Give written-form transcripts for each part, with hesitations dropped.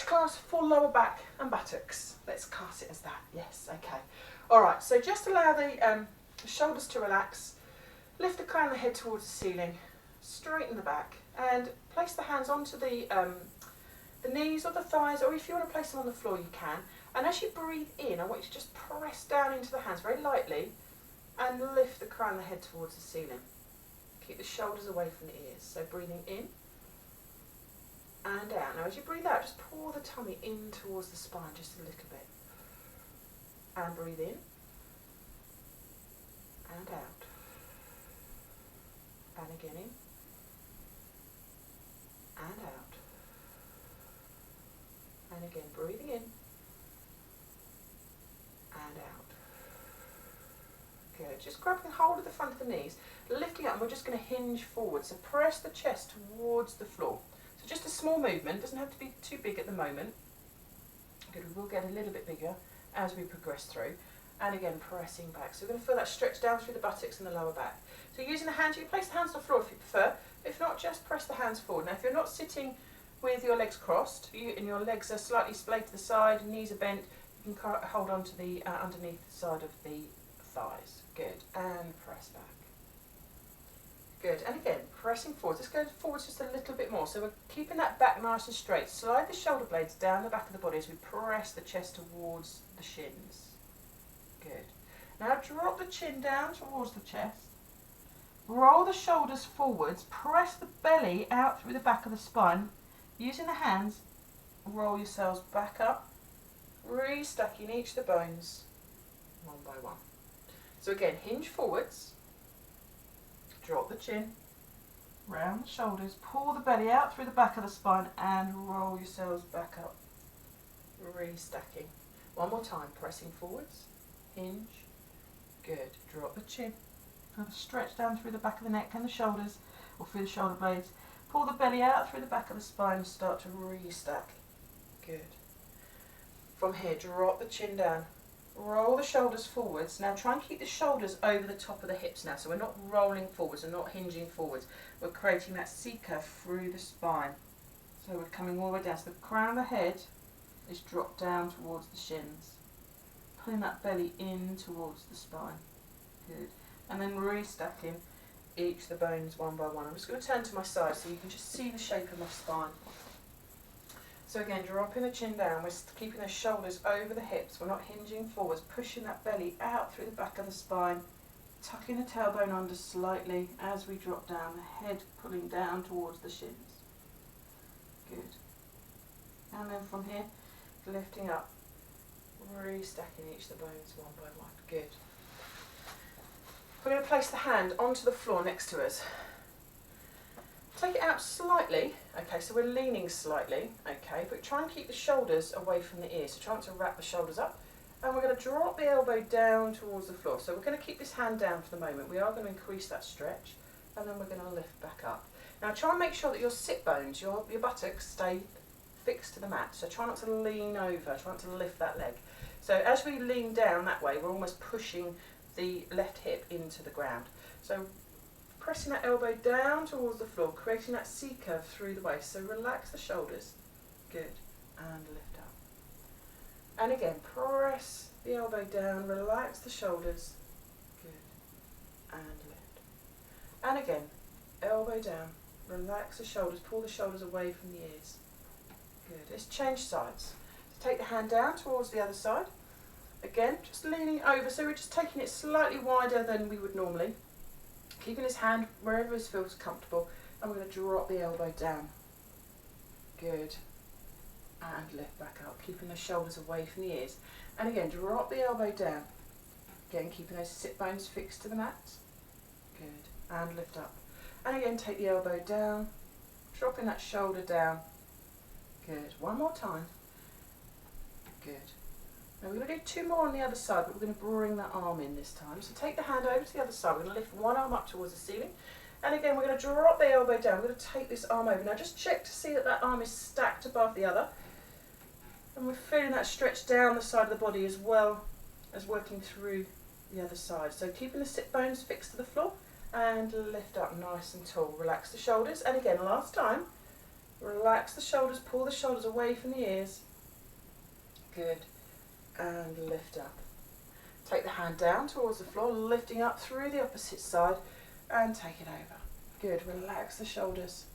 class for lower back and buttocks. Let's class it as that. Yes, okay. All right, so just allow the shoulders to relax. Lift the crown of the head towards the ceiling. Straighten the back and place the hands onto the knees or the thighs, or if you want to place them on the floor, you can. And as you breathe in, I want you to just press down into the hands very lightly and lift the crown of the head towards the ceiling. Keep the shoulders away from the ears. So breathing in and out. Now as you breathe out, just pull the tummy in towards the spine just a little bit. And breathe in and out. And again in and out. And again breathing in and out. Good. Just grabbing hold of the front of the knees, lifting up, and we're just going to hinge forward. So press the chest towards the floor. So just a small movement, doesn't have to be too big at the moment. Good, we will get a little bit bigger as we progress through. And again, pressing back. So we're going to feel that stretch down through the buttocks and the lower back. So using the hands, you can place the hands on the floor if you prefer. If not, just press the hands forward. Now if you're not sitting with your legs crossed and your legs are slightly splayed to the side, knees are bent, you can hold on to the underneath the side of the thighs. Good. And press back. Good. And again, pressing forwards. Let's go forwards just a little bit more. So we're keeping that back nice and straight. Slide the shoulder blades down the back of the body as we press the chest towards the shins. Good. Now drop the chin down towards the chest. Roll the shoulders forwards. Press the belly out through the back of the spine. Using the hands, roll yourselves back up. Restacking each of the bones one by one. So again, hinge forwards. Drop the chin. Round the shoulders. Pull the belly out through the back of the spine and roll yourselves back up. Restacking. One more time. Pressing forwards. Hinge. Good. Drop the chin. Feel the stretch down through the back of the neck and the shoulders, or through the shoulder blades. Pull the belly out through the back of the spine and start to restack. Good. From here, drop the chin down. Roll the shoulders forwards. Now try and keep the shoulders over the top of the hips now. So we're not rolling forwards and not hinging forwards. We're creating that C-curve through the spine. So we're coming all the way down. So the crown of the head is dropped down towards the shins. Pulling that belly in towards the spine. Good. And then restacking each of the bones one by one. I'm just going to turn to my side so you can just see the shape of my spine. So again, dropping the chin down, we're keeping the shoulders over the hips, we're not hinging forwards, pushing that belly out through the back of the spine, tucking the tailbone under slightly as we drop down, the head pulling down towards the shins. Good. And then from here, lifting up, restacking each of the bones one by one. Good. We're going to place the hand onto the floor next to us. Take it out slightly, okay, so we're leaning slightly, okay, but try and keep the shoulders away from the ears. So try not to wrap the shoulders up. And we're going to drop the elbow down towards the floor. So we're going to keep this hand down for the moment. We are going to increase that stretch, and then we're going to lift back up. Now try and make sure that your sit bones, your buttocks stay fixed to the mat. So try not to lean over, try not to lift that leg. So as we lean down that way, we're almost pushing the left hip into the ground. So pressing that elbow down towards the floor, creating that C-curve through the waist. So relax the shoulders. Good. And lift up. And again, press the elbow down, relax the shoulders. Good. And lift. And again, elbow down, relax the shoulders, pull the shoulders away from the ears. Good. Let's change sides. So take the hand down towards the other side. Again, just leaning over, so we're just taking it slightly wider than we would normally. Keeping his hand wherever it feels comfortable, and we're going to drop the elbow down. Good. And lift back up, keeping the shoulders away from the ears. And again, drop the elbow down. Again, keeping those sit bones fixed to the mat. Good. And lift up. And again, take the elbow down, dropping that shoulder down. Good. One more time. Good. Now we're going to do two more on the other side, but we're going to bring that arm in this time. So take the hand over to the other side. We're going to lift one arm up towards the ceiling. And again, we're going to drop the elbow down. We're going to take this arm over. Now just check to see that that arm is stacked above the other. And we're feeling that stretch down the side of the body as well as working through the other side. So keeping the sit bones fixed to the floor and lift up nice and tall. Relax the shoulders. And again, last time, Relax the shoulders, pull the shoulders away from the ears. Good. And lift up. Take the hand down towards the floor, lifting up through the opposite side and take it over. Good. Relax the shoulders.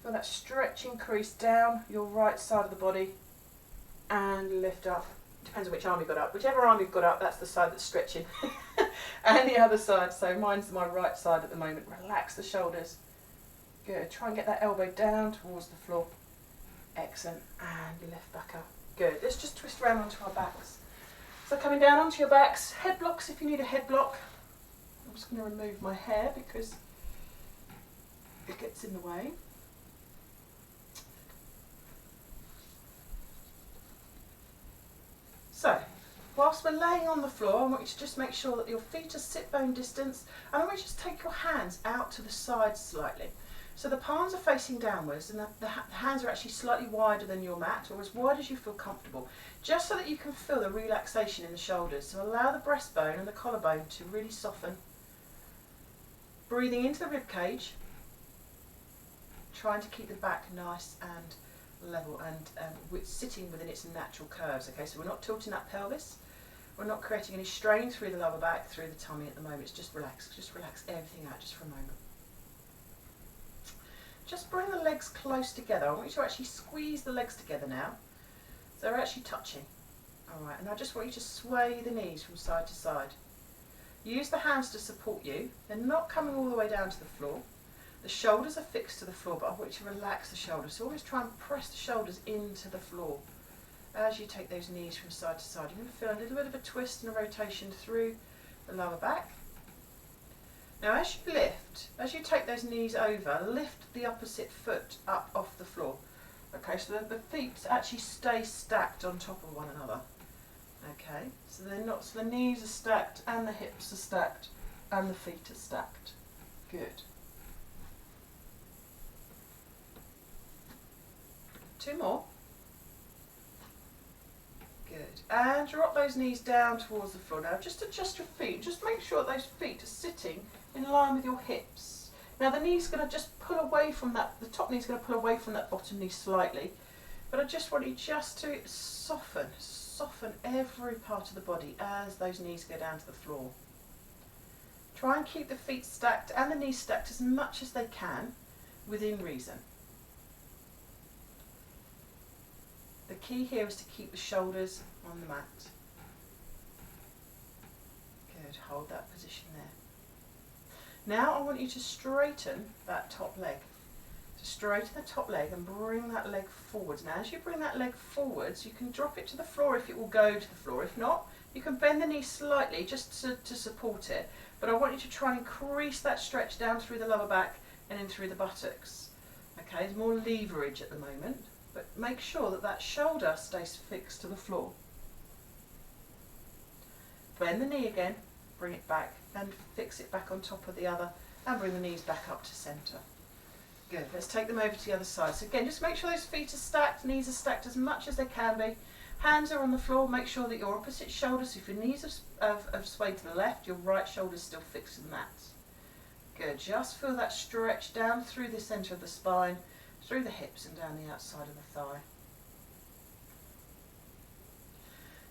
Feel that stretch increase down your right side of the body and lift up. Depends on which arm you've got up. Whichever arm you've got up, that's the side that's stretching. And the other side, so mine's my right side at the moment. Relax the shoulders. Good. Try and get that elbow down towards the floor. Excellent. And lift back up. Good. Let's just twist around onto our backs. So coming down onto your backs, head blocks if you need a head block. I'm just going to remove my hair because it gets in the way. So, whilst we're laying on the floor, I want you to just make sure that your feet are sit bone distance, and I want you to just take your hands out to the side slightly. So the palms are facing downwards and the hands are actually slightly wider than your mat, or as wide as you feel comfortable, just so that you can feel the relaxation in the shoulders. So allow the breastbone and the collarbone to really soften. Breathing into the rib cage, trying to keep the back nice and level and sitting within its natural curves. Okay, so we're not tilting that pelvis, we're not creating any strain through the lower back, through the tummy at the moment. It's just relax everything out just for a moment. Just bring the legs close together. I want you to actually squeeze the legs together now. So they're actually touching. Alright, and I just want you to sway the knees from side to side. Use the hands to support you. They're not coming all the way down to the floor. The shoulders are fixed to the floor, but I want you to relax the shoulders. So always try and press the shoulders into the floor as you take those knees from side to side. You're going to feel a little bit of a twist and a rotation through the lower back. Now as you lift, as you take those knees over, lift the opposite foot up off the floor. Okay, so the feet actually stay stacked on top of one another. Okay, so they're not, so the knees are stacked and the hips are stacked and the feet are stacked. Good. 2 more. Good. And drop those knees down towards the floor. Now just adjust your feet. Just make sure those feet are sitting in line with your hips. Now the knee's going to just pull away from that, the top knee's going to pull away from that bottom knee slightly. But I just want you just to soften every part of the body as those knees go down to the floor. Try and keep the feet stacked and the knees stacked as much as they can within reason. The key here is to keep the shoulders on the mat. Good, hold that position there. Now I want you to straighten that top leg. So straighten the top leg and bring that leg forwards. Now as you bring that leg forwards, you can drop it to the floor if it will go to the floor. If not, you can bend the knee slightly just to support it. But I want you to try and increase that stretch down through the lower back and in through the buttocks. Okay, there's more leverage at the moment, but make sure that that shoulder stays fixed to the floor. Bend the knee again, bring it back and fix it back on top of the other and bring the knees back up to centre. Good, let's take them over to the other side. So again, just make sure those feet are stacked, knees are stacked as much as they can be. Hands are on the floor, make sure that your opposite shoulders, so if your knees have swayed to the left, your right shoulder is still fixed to the mat. Good, just feel that stretch down through the centre of the spine, through the hips and down the outside of the thigh.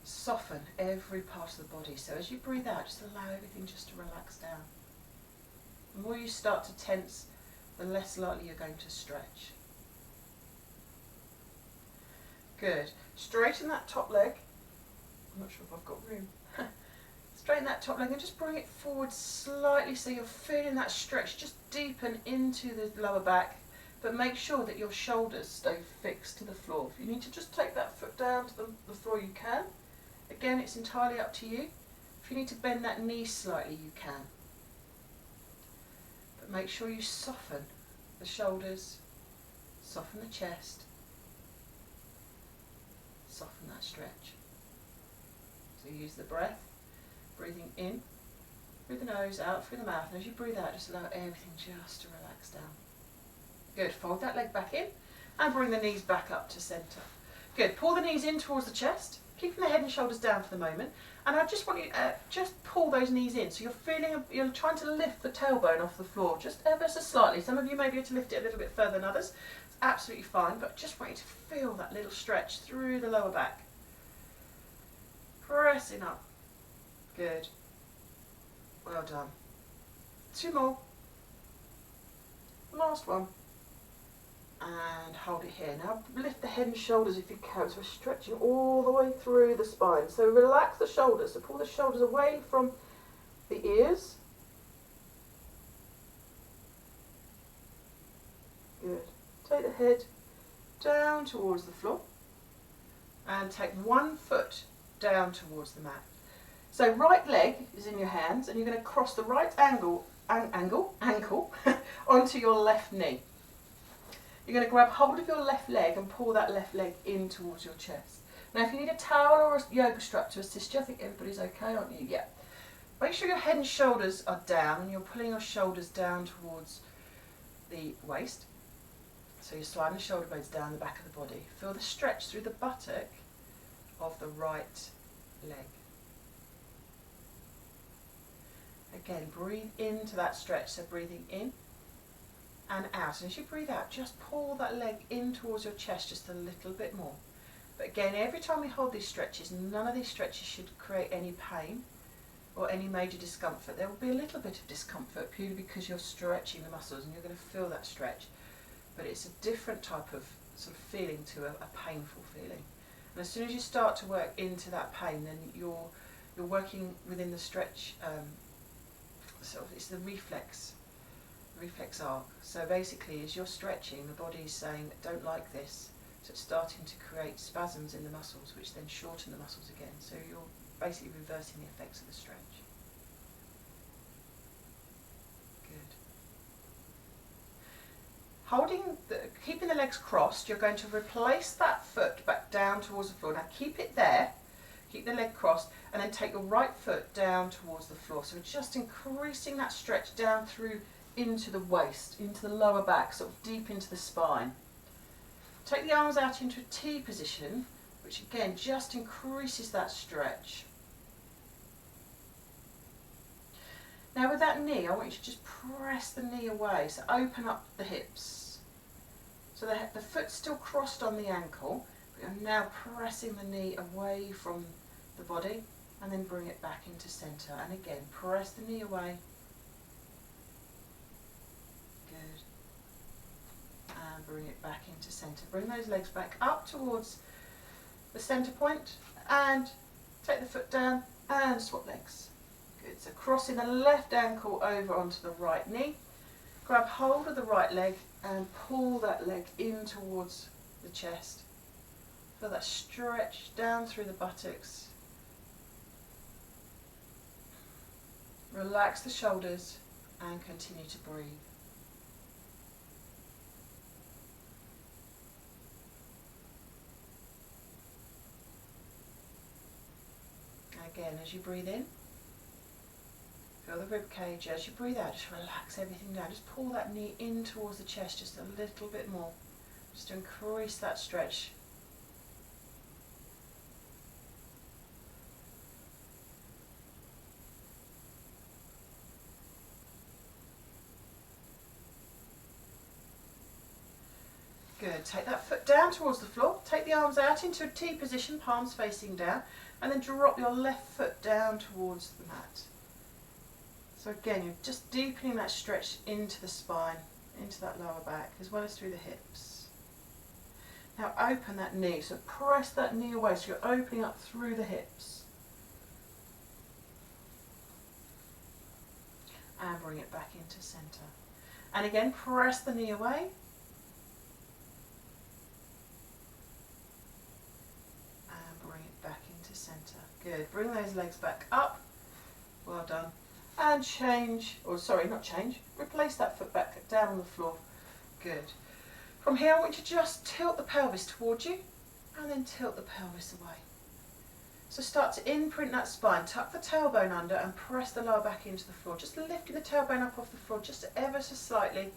Soften every part of the body. So as you breathe out, just allow everything just to relax down. The more you start to tense, the less likely you're going to stretch. Good. Straighten that top leg. I'm not sure if I've got room. Straighten that top leg and just bring it forward slightly so you're feeling that stretch just deepen into the lower back. But make sure that your shoulders stay fixed to the floor. If you need to just take that foot down to the floor, you can. Again, it's entirely up to you. If you need to bend that knee slightly, you can. But make sure you soften the shoulders, soften the chest, soften that stretch. So use the breath, breathing in through the nose, out through the mouth, and as you breathe out, just allow everything just to relax down. Good, fold that leg back in and bring the knees back up to centre. Good. Pull the knees in towards the chest, keeping the head and shoulders down for the moment. And I just want you to just pull those knees in. So you're trying to lift the tailbone off the floor just ever so slightly. Some of you may be able to lift it a little bit further than others. It's absolutely fine, but I just want you to feel that little stretch through the lower back. Pressing up. Good. Well done. 2 more. Last one. And hold it here. Now lift the head and shoulders if you can. So we're stretching all the way through the spine. So relax the shoulders. So pull the shoulders away from the ears. Good. Take the head down towards the floor. And take 1 foot down towards the mat. So right leg is in your hands and you're going to cross the right ankle onto your left knee. You're going to grab hold of your left leg and pull that left leg in towards your chest. Now if you need a towel or a yoga strap to assist you, I think everybody's okay, aren't you? Yeah. Make sure your head and shoulders are down and you're pulling your shoulders down towards the waist. So you're sliding the shoulder blades down the back of the body. Feel the stretch through the buttock of the right leg. Again, breathe into that stretch, so breathing in and out. And as you breathe out, just pull that leg in towards your chest just a little bit more. But again, every time we hold these stretches, none of these stretches should create any pain or any major discomfort. There will be a little bit of discomfort purely because you're stretching the muscles and you're going to feel that stretch. But it's a different type of sort of feeling to a painful feeling. And as soon as you start to work into that pain, then you're working within the stretch. Sort of, it's the reflex arc. So basically, as you're stretching, the body's saying, "Don't like this." So it's starting to create spasms in the muscles, which then shorten the muscles again. So you're basically reversing the effects of the stretch. Good. Keeping the legs crossed, you're going to replace that foot back down towards the floor. Now keep it there, keep the leg crossed, and then take your right foot down towards the floor. So we're just increasing that stretch down through into the waist, into the lower back, sort of deep into the spine. Take the arms out into a T position, which again just increases that stretch. Now with that knee, I want you to just press the knee away, so open up the hips. So the foot's still crossed on the ankle, but you're now pressing the knee away from the body and then bring it back into centre. And again, press the knee away. Good. And bring it back into centre. Bring those legs back up towards the centre point and take the foot down and swap legs. Good. So crossing the left ankle over onto the right knee. Grab hold of the right leg and pull that leg in towards the chest. Feel that stretch down through the buttocks. Relax the shoulders and continue to breathe. Again, as you breathe in, feel the rib cage. As you breathe out, just relax everything down. Just pull that knee in towards the chest just a little bit more, just to increase that stretch. Good. Take that foot down towards the floor. Take the arms out into a T position, palms facing down, and then drop your left foot down towards the mat. So again, you're just deepening that stretch into the spine, into that lower back, as well as through the hips. Now open that knee, so press that knee away, so you're opening up through the hips. And bring it back into centre. And again, press the knee away. And bring it back into centre. Good. Bring those legs back up. Well done. And change, or sorry, not change, replace that foot back down on the floor. Good. From here, I want you to just tilt the pelvis towards you and then tilt the pelvis away. So start to imprint that spine, tuck the tailbone under and press the lower back into the floor. Just lifting the tailbone up off the floor just ever so slightly.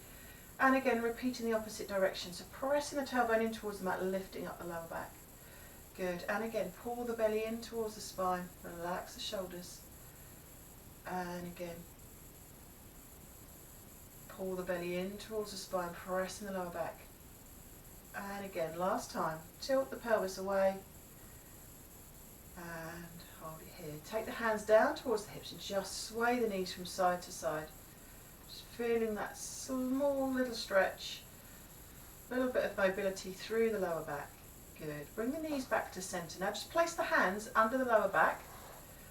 And again, repeating the opposite direction. So pressing the tailbone in towards the mat, lifting up the lower back. Good. And again, pull the belly in towards the spine. Relax the shoulders. And again, pull the belly in towards the spine, pressing the lower back. And again, last time, tilt the pelvis away. And hold it here. Take the hands down towards the hips and just sway the knees from side to side. Just feeling that small little stretch. A little bit of mobility through the lower back. Good. Bring the knees back to centre. Now just place the hands under the lower back.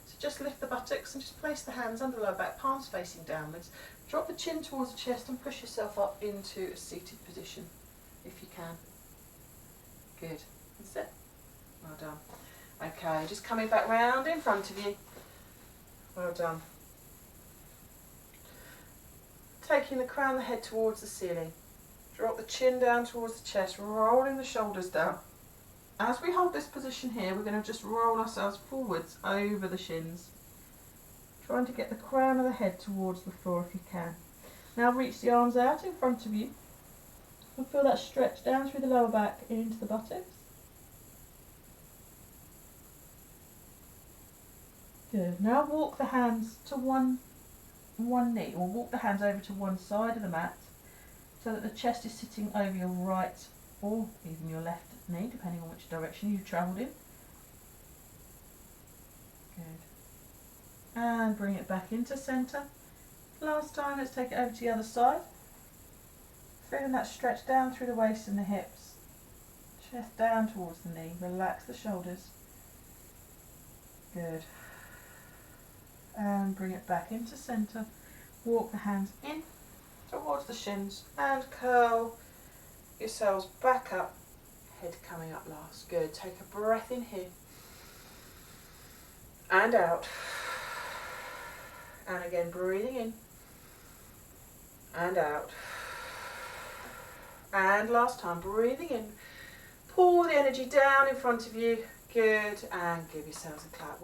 So just lift the buttocks and just place the hands under the lower back, palms facing downwards. Drop the chin towards the chest and push yourself up into a seated position if you can. Good. That's it. Well done. Okay, just coming back round in front of you. Well done. Taking the crown of the head towards the ceiling. Drop the chin down towards the chest, rolling the shoulders down. As we hold this position here, we're going to just roll ourselves forwards over the shins. Trying to get the crown of the head towards the floor if you can. Now reach the arms out in front of you. And feel that stretch down through the lower back into the buttocks. Good. Now walk the hands to one knee, or walk the hands over to one side of the mat so that the chest is sitting over your right or even your left knee, depending on which direction you've travelled in. Good. And bring it back into centre. Last time, let's take it over to the other side. Feeling that stretch down through the waist and the hips. Chest down towards the knee. Relax the shoulders. Good. And bring it back into centre. Walk the hands in towards the shins and curl yourselves back up. Head coming up last. Good. Take a breath in here and out. And again, breathing in and out. And last time, breathing in. Pull the energy down in front of you. Good. And give yourselves a clap.